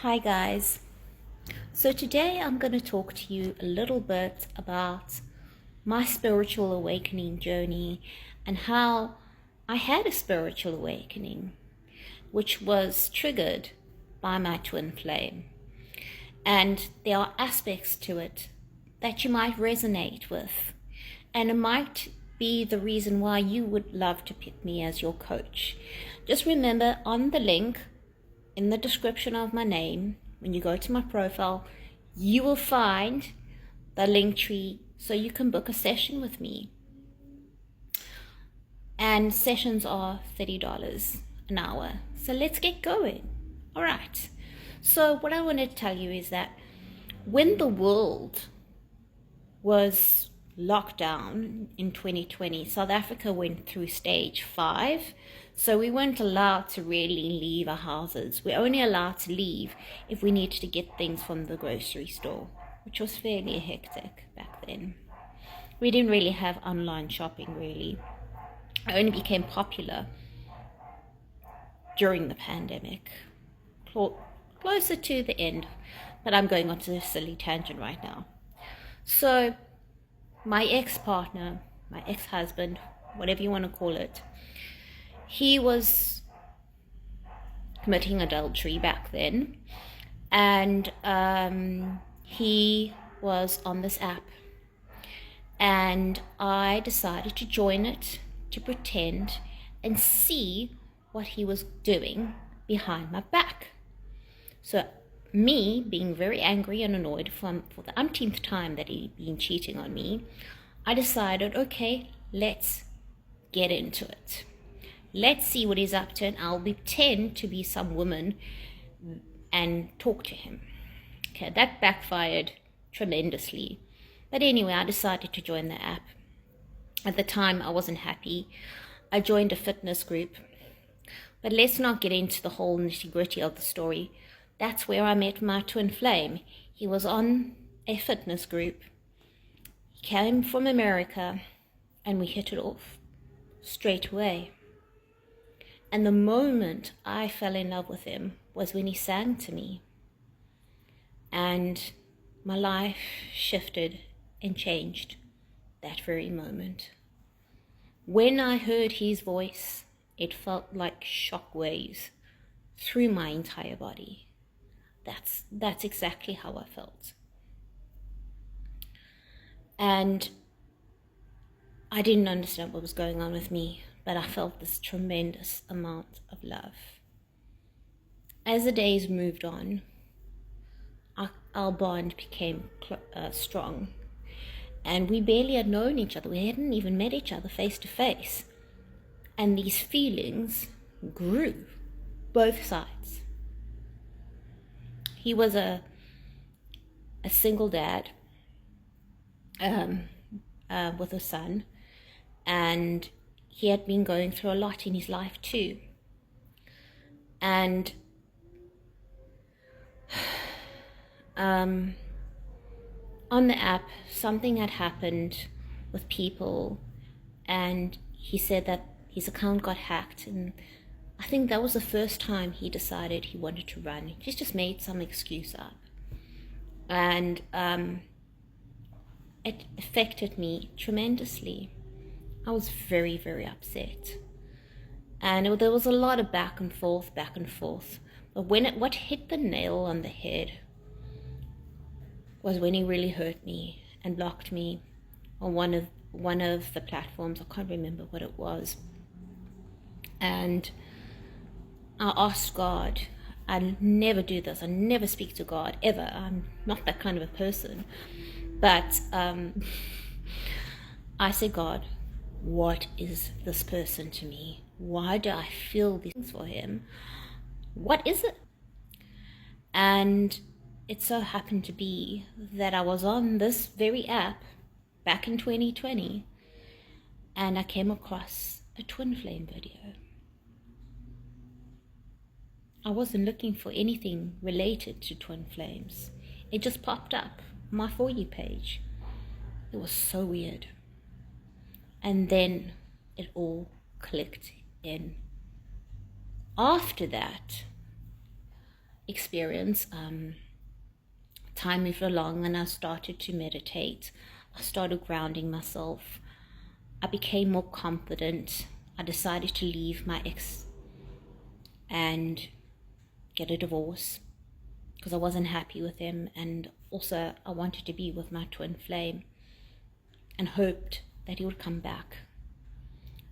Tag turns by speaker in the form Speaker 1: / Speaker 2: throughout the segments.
Speaker 1: Hi guys. So today I'm going to talk to you a little bit about my spiritual awakening journey and how I had a spiritual awakening, which was triggered by my twin flame. And there are aspects to it that you might resonate with, and it might be the reason why you would love to pick me as your coach. Just remember, on the link in the description of my name, when you go to my profile, you will find the link tree so you can book a session with me. And sessions are $30 an hour. So let's get going. All right. So what I want to tell you is that when the world was locked down in 2020, South Africa went through stage 5. So we weren't allowed to really leave our houses. We're only allowed to leave if we needed to get things from the grocery store, which was fairly hectic back then. We didn't really have online shopping, really. It only became popular during the pandemic, closer to the end. But I'm going on to a silly tangent right now. So my ex-partner, my ex-husband, whatever you want to call it, he was committing adultery back then, and he was on this app, and I decided to join it to pretend and see what he was doing behind my back. So me being very angry and annoyed for the umpteenth time that he'd been cheating on me, I decided, okay, let's get into it. Let's see what he's up to, and I'll pretend to be some woman and talk to him. Okay, that backfired tremendously. But anyway, I decided to join the app. At the time, I wasn't happy. I joined a fitness group. But let's not get into the whole nitty-gritty of the story. That's where I met my twin flame. He was on a fitness group. He came from America, and we hit it off straight away. And the moment I fell in love with him was when he sang to me. And my life shifted and changed that very moment. When I heard his voice, it felt like shock waves through my entire body. That's exactly how I felt. And I didn't understand what was going on with me, but I felt this tremendous amount of love. As the days moved on, our bond became strong, and we barely had known each other. We hadn't even met each other face to face, and these feelings grew, both sides. He was a single dad with a son, and he had been going through a lot in his life too. And on the app, something had happened with people, and he said that his account got hacked, and I think that was the first time he decided he wanted to run. He just made some excuse up. And it affected me tremendously. I was very, very upset. And there was a lot of back and forth. But what hit the nail on the head was when he really hurt me and blocked me on one of the platforms. I can't remember what it was. And I asked God. I never do this. I never speak to God, ever. I'm not that kind of a person. But I said, God, what is this person to me? Why do I feel these things for him? What is it? And it so happened to be that I was on this very app back in 2020, and I came across a twin flame video. I wasn't looking for anything related to twin flames. It just popped up on my For You page. It was so weird. And then it all clicked in. After that, experience, time moved along and I started to meditate. I started grounding myself. I became more confident. I decided to leave my ex and get a divorce because I wasn't happy with him, and also I wanted to be with my twin flame and hoped that he would come back.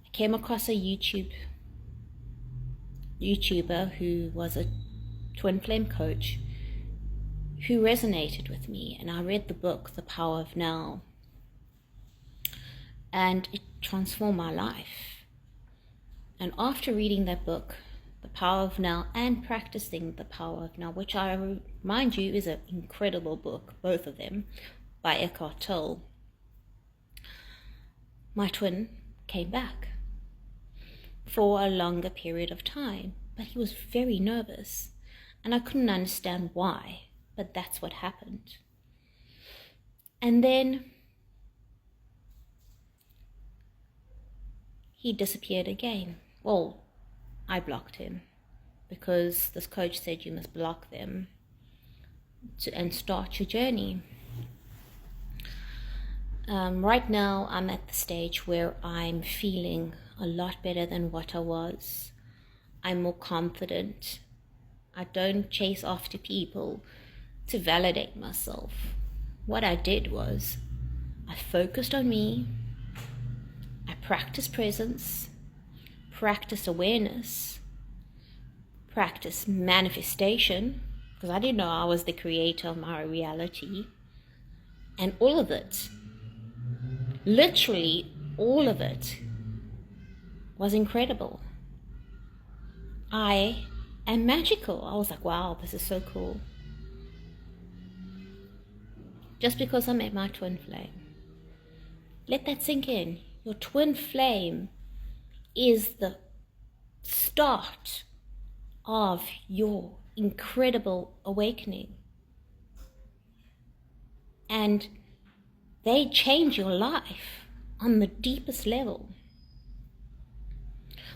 Speaker 1: I came across a YouTuber who was a twin flame coach who resonated with me, and I read the book The Power of Now, and it transformed my life. And after reading that book, The Power of Now, and practicing The Power of Now, which I remind you is an incredible book, both of them, by Eckhart Tolle, my twin came back for a longer period of time, but he was very nervous, and I couldn't understand why, but that's what happened. And then he disappeared again. Well, I blocked him because this coach said you must block them and start your journey. Right now, I'm at the stage where I'm feeling a lot better than what I was. I'm more confident. I don't chase after people to validate myself. What I did was I focused on me. I practiced presence, practiced awareness, practiced manifestation, because I didn't know I was the creator of my reality. And all of it, literally all of it, was incredible. I am magical. I was like, wow, this is so cool. Just because I met my twin flame. Let that sink in. Your twin flame is the start of your incredible awakening. And they change your life on the deepest level.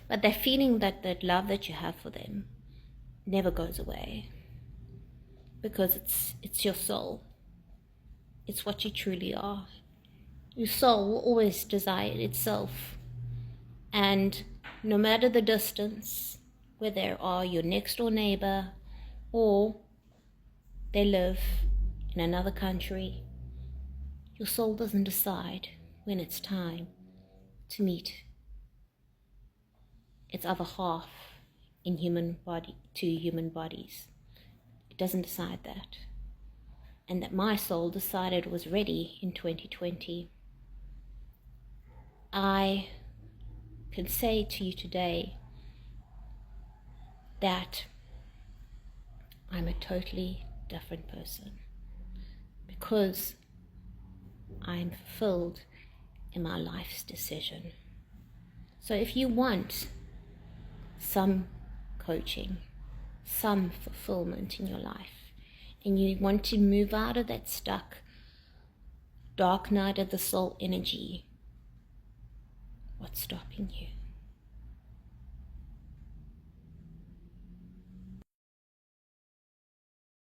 Speaker 1: But that feeling, that love that you have for them never goes away, because it's your soul. It's what you truly are. Your soul will always desire itself. And no matter the distance, whether they are your next door neighbor or they live in another country, your soul doesn't decide when it's time to meet its other half in two human bodies. It doesn't decide that. And that my soul decided it was ready in 2020. I can say to you today that I'm a totally different person, because I'm fulfilled in my life's decision. So if you want some coaching, some fulfillment in your life, and you want to move out of that stuck dark night of the soul energy, what's stopping you?